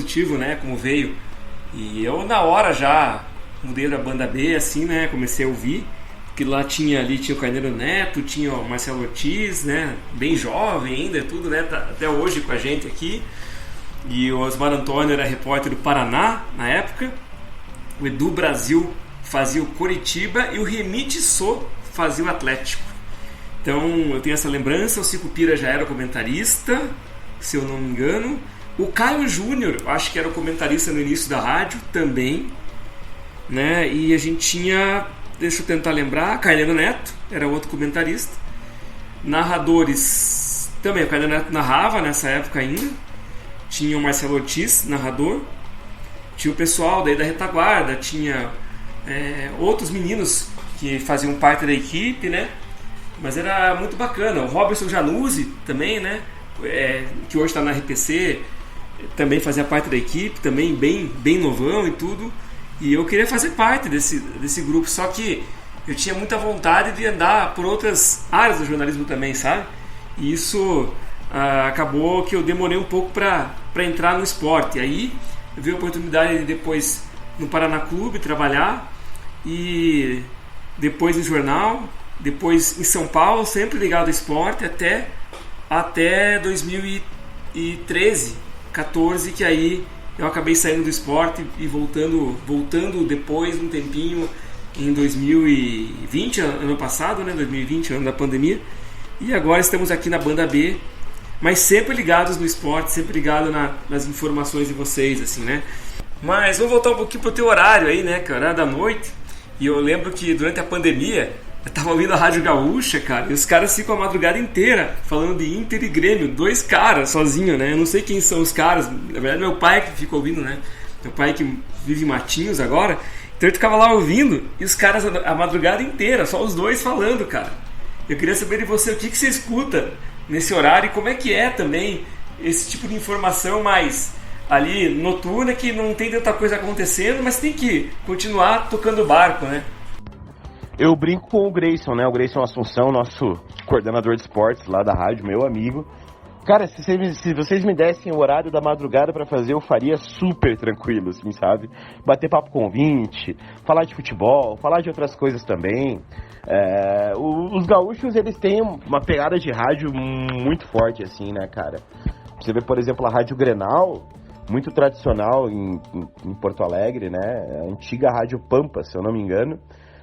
positivo, né, como veio. E eu na hora já mudei da banda B, assim, né, comecei a ouvir, que lá tinha o Carneiro Neto, tinha o Marcelo Ortiz, né, bem jovem ainda, tudo, né, tá até hoje com a gente aqui. E o Osmar Antônio era repórter do Paraná na época, o Edu Brasil fazia o Coritiba e o Remite Sô fazia o Atlético. Então eu tenho essa lembrança. O Cico Pira já era comentarista, se eu não me engano. O Caio Júnior, acho que era o comentarista no início da rádio também, né? E a gente tinha, deixa eu tentar lembrar, Carneiro Neto era outro comentarista. Narradores também, o Carneiro Neto narrava nessa época ainda. Tinha o Marcelo Ortiz, narrador. Tinha o pessoal daí da retaguarda, tinha outros meninos que faziam parte da equipe, né? Mas era muito bacana. O Robertson Januzzi também, né? Que hoje está na RPC, também fazia parte da equipe, também bem novão e tudo. E eu queria fazer parte desse grupo, só que eu tinha muita vontade de andar por outras áreas do jornalismo também, sabe? E isso acabou que eu demorei um pouco para entrar no esporte. E aí eu vi a oportunidade de depois no Paraná Clube trabalhar, e depois em jornal, depois em São Paulo, sempre ligado ao esporte, até 2013, 14, que aí eu acabei saindo do esporte e voltando depois um tempinho em 2020, ano passado, né, 2020, ano da pandemia, e agora estamos aqui na banda B, mas sempre ligados no esporte, sempre ligado nas informações de vocês, assim, né? Mas vamos voltar um pouquinho pro teu horário aí, né, que é o horário da noite. E eu lembro que durante a pandemia eu tava ouvindo a Rádio Gaúcha, cara, e os caras ficam a madrugada inteira falando de Inter e Grêmio, 2 caras sozinho, né? Eu não sei quem são os caras, na verdade meu pai que fica ouvindo, né? Meu pai que vive em Matinhos agora, então eu ficava lá ouvindo, e os caras a madrugada inteira, só os dois falando, cara. Eu queria saber de você, o que você escuta nesse horário e como é que é também esse tipo de informação mais ali noturna, que não tem tanta coisa acontecendo, mas tem que continuar tocando o barco, né? Eu brinco com o Grayson, né? O Grayson Assunção, nosso coordenador de esportes lá da rádio, meu amigo. Cara, se vocês me dessem o horário da madrugada pra fazer, eu faria super tranquilo, assim, sabe? Bater papo com ouvinte, falar de futebol, falar de outras coisas também. Os gaúchos, eles têm uma pegada de rádio muito forte, assim, né, cara? Você vê, por exemplo, a Rádio Grenal, muito tradicional em Porto Alegre, né? A antiga Rádio Pampa, se eu não me engano.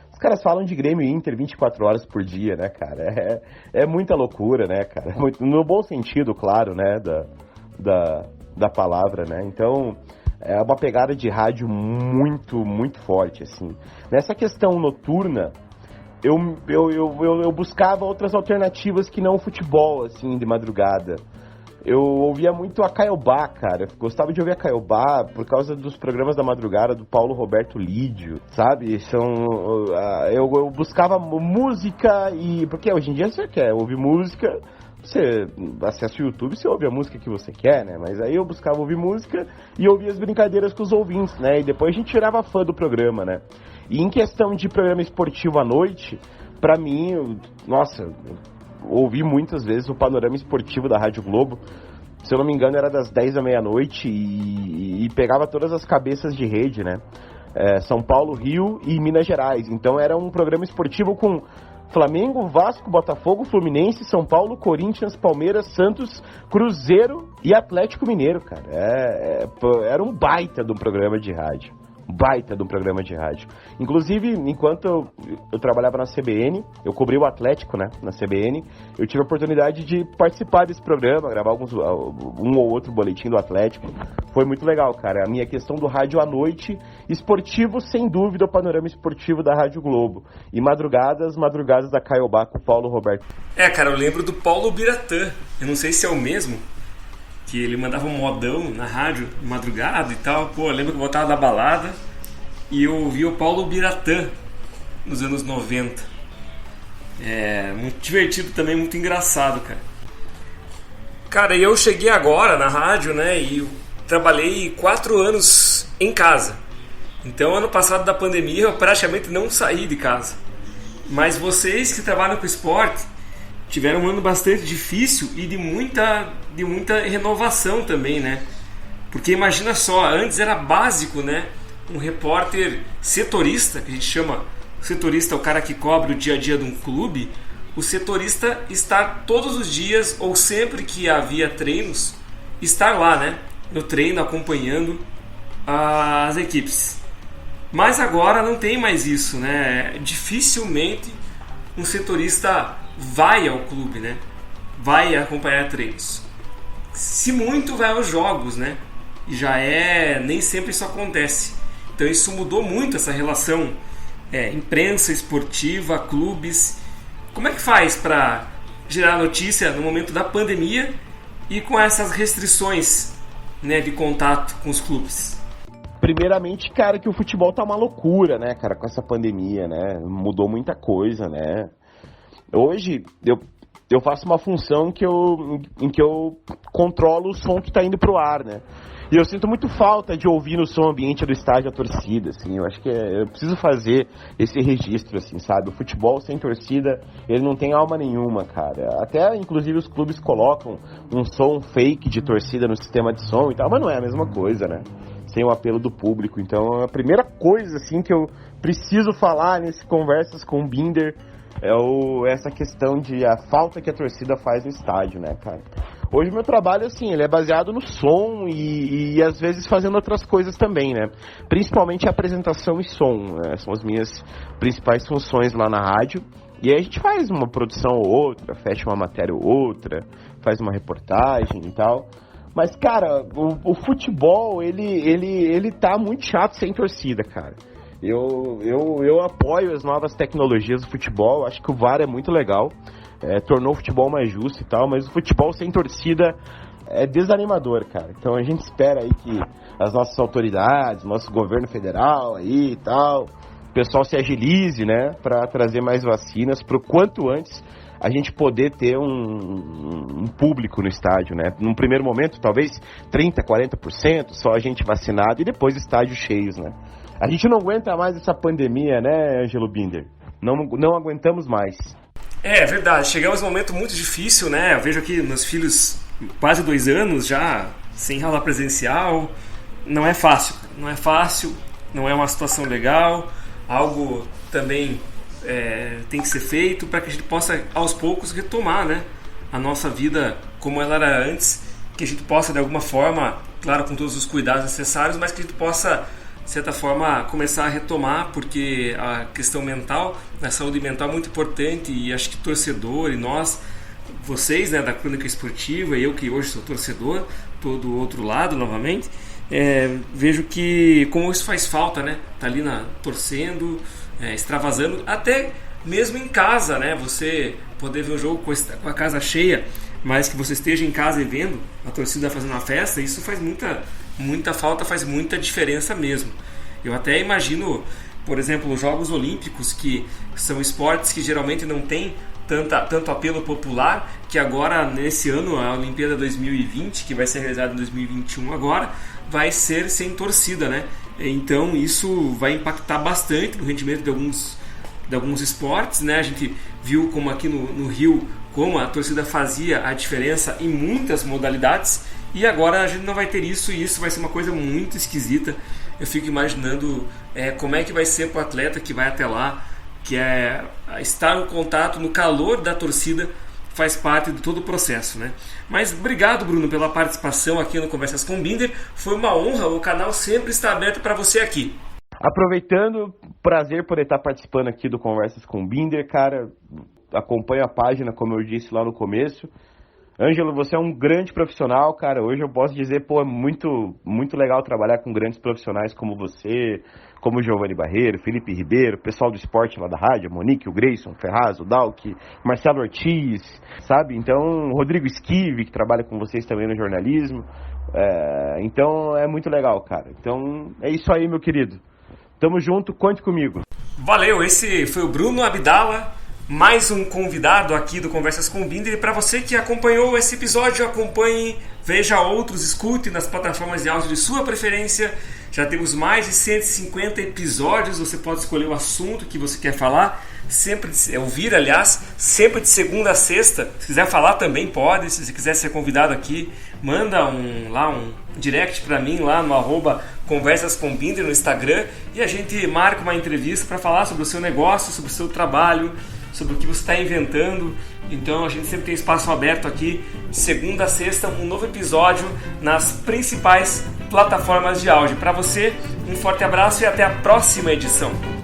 Os caras falam de Grêmio e Inter 24 horas por dia, né, cara? É muita loucura, né, cara? No bom sentido, claro, né, da palavra, né? Então, é uma pegada de rádio muito, muito forte, assim. Nessa questão noturna, eu buscava outras alternativas que não o futebol, assim, de madrugada. Eu ouvia muito a Caiobá, cara. Eu gostava de ouvir a Caiobá por causa dos programas da madrugada do Paulo Roberto Lídio, sabe? Eu buscava música porque hoje em dia você quer ouvir música, você acessa o YouTube, você ouve a música que você quer, né? Mas aí eu buscava ouvir música e ouvia as brincadeiras com os ouvintes, né? E depois a gente tirava fã do programa, né? E em questão de programa esportivo à noite, pra mim, nossa, ouvi muitas vezes o panorama esportivo da Rádio Globo. Se eu não me engano, era das 10 da meia-noite e pegava todas as cabeças de rede, né? São Paulo, Rio e Minas Gerais. Então era um programa esportivo com Flamengo, Vasco, Botafogo, Fluminense, São Paulo, Corinthians, Palmeiras, Santos, Cruzeiro e Atlético Mineiro, cara. Era um baita de um programa de rádio. Inclusive, enquanto eu trabalhava na CBN, eu cobri o Atlético, né, na CBN, eu tive a oportunidade de participar desse programa, gravar um ou outro boletim do Atlético. Foi muito legal, cara. A minha questão do rádio à noite, esportivo, sem dúvida, o panorama esportivo da Rádio Globo. E madrugadas da Caiobá com o Paulo Roberto. Cara, eu lembro do Paulo Biratã. Eu não sei se é o mesmo, que ele mandava um modão na rádio, madrugada e tal. Pô, eu lembro que eu voltava da balada e eu ouvia o Paulo Biratã nos anos 90. Muito divertido também, muito engraçado, cara. Cara, e eu cheguei agora na rádio, né, e eu trabalhei 4 anos em casa. Então, ano passado da pandemia, eu praticamente não saí de casa. Mas vocês que trabalham com esporte tiveram um ano bastante difícil e de muita renovação também, né? Porque imagina só, antes era básico, né? Um repórter setorista, que a gente chama setorista, o cara que cobre o dia a dia de um clube, o setorista estar todos os dias, ou sempre que havia treinos, estar lá, né? No treino, acompanhando as equipes. Mas agora não tem mais isso, né? Dificilmente um setorista vai ao clube, né? Vai acompanhar treinos. Se muito, vai aos jogos, né? E nem sempre isso acontece. Então isso mudou muito essa relação imprensa esportiva, clubes. Como é que faz para gerar notícia no momento da pandemia e com essas restrições, né, de contato com os clubes? Primeiramente, cara, que o futebol tá uma loucura, né, cara, com essa pandemia, né? Mudou muita coisa, né? Hoje, eu faço uma função em que eu controlo o som que tá indo pro ar, né? E eu sinto muito falta de ouvir no som ambiente do estádio a torcida, assim. Eu acho que eu preciso fazer esse registro, assim, sabe? O futebol sem torcida, ele não tem alma nenhuma, cara. Até, inclusive, os clubes colocam um som fake de torcida no sistema de som e tal, mas não é a mesma coisa, né? Sem o apelo do público. Então, a primeira coisa, assim, que eu preciso falar nesse Conversas com o Binder essa questão de a falta que a torcida faz no estádio, né, cara? Hoje o meu trabalho, assim, ele é baseado no som e às vezes fazendo outras coisas também, né? Principalmente apresentação e som, né? São as minhas principais funções lá na rádio. E aí a gente faz uma produção ou outra, fecha uma matéria ou outra, faz uma reportagem e tal. Mas, cara, o futebol, ele tá muito chato sem torcida, cara. Eu apoio as novas tecnologias do futebol, acho que o VAR é muito legal, tornou o futebol mais justo e tal, mas o futebol sem torcida é desanimador, cara. Então a gente espera aí que as nossas autoridades, nosso governo federal aí e tal, o pessoal se agilize, né, para trazer mais vacinas pro quanto antes a gente poder ter um público no estádio, né? Num primeiro momento, talvez 30%, 40%, só a gente vacinado e depois estádios cheios, né? A gente não aguenta mais essa pandemia, né, Ângelo Binder? Não aguentamos mais. É verdade, chegamos num momento muito difícil, né? Eu vejo aqui meus filhos quase 2 anos já sem aula presencial. Não é fácil, não é uma situação legal, algo também tem que ser feito para que a gente possa aos poucos retomar, né, a nossa vida como ela era antes, que a gente possa de alguma forma, claro, com todos os cuidados necessários, mas que a gente possa de certa forma começar a retomar, porque a questão mental, a saúde mental é muito importante e acho que torcedor e nós, vocês, né, da Crônica Esportiva, e eu que hoje sou torcedor, tô do outro lado novamente, vejo que como isso faz falta, né, tá ali torcendo, extravasando, até mesmo em casa, né, você poder ver o jogo com a casa cheia, mas que você esteja em casa e vendo a torcida fazendo uma festa, isso faz muita falta, faz muita diferença mesmo. Eu até imagino, por exemplo, os Jogos Olímpicos, que são esportes que geralmente não têm tanto apelo popular, que agora, nesse ano, a Olimpíada 2020, que vai ser realizada em 2021 agora, vai ser sem torcida, né? Então isso vai impactar bastante no rendimento de alguns esportes, né? A gente viu como aqui no Rio, como a torcida fazia a diferença em muitas modalidades, e agora a gente não vai ter isso, e isso vai ser uma coisa muito esquisita. Eu fico imaginando como é que vai ser para o atleta que vai até lá, que estar no contato, no calor da torcida, faz parte de todo o processo, né? Mas obrigado, Bruno, pela participação aqui no Conversas com Binder. Foi uma honra, o canal sempre está aberto para você aqui. Aproveitando, prazer por estar participando aqui do Conversas com Binder, cara. Acompanha a página, como eu disse lá no começo. Ângelo, você é um grande profissional, cara. Hoje eu posso dizer, é muito, muito legal trabalhar com grandes profissionais como você, como o Giovanni Barreiro, Felipe Ribeiro, pessoal do esporte lá da rádio, Monique, o Grayson, o Ferraz, o Dalk, Marcelo Ortiz, sabe? Então, Rodrigo Esquive, que trabalha com vocês também no jornalismo. Então, é muito legal, cara. Então, é isso aí, meu querido. Tamo junto, conte comigo. Valeu, esse foi o Bruno Abdala, mais um convidado aqui do Conversas com Binder. E para você que acompanhou esse episódio, acompanhe, veja outros, escute nas plataformas de áudio de sua preferência. Já temos mais de 150 episódios, você pode escolher o assunto que você quer falar, sempre ouvir, aliás, sempre de segunda a sexta. Se quiser falar também pode, se você quiser ser convidado aqui, manda um direct para mim lá no @conversascombinder no Instagram e a gente marca uma entrevista para falar sobre o seu negócio, sobre o seu trabalho, sobre o que você está inventando. Então a gente sempre tem espaço aberto aqui, de segunda a sexta, um novo episódio nas principais plataformas de áudio. Para você, um forte abraço e até a próxima edição.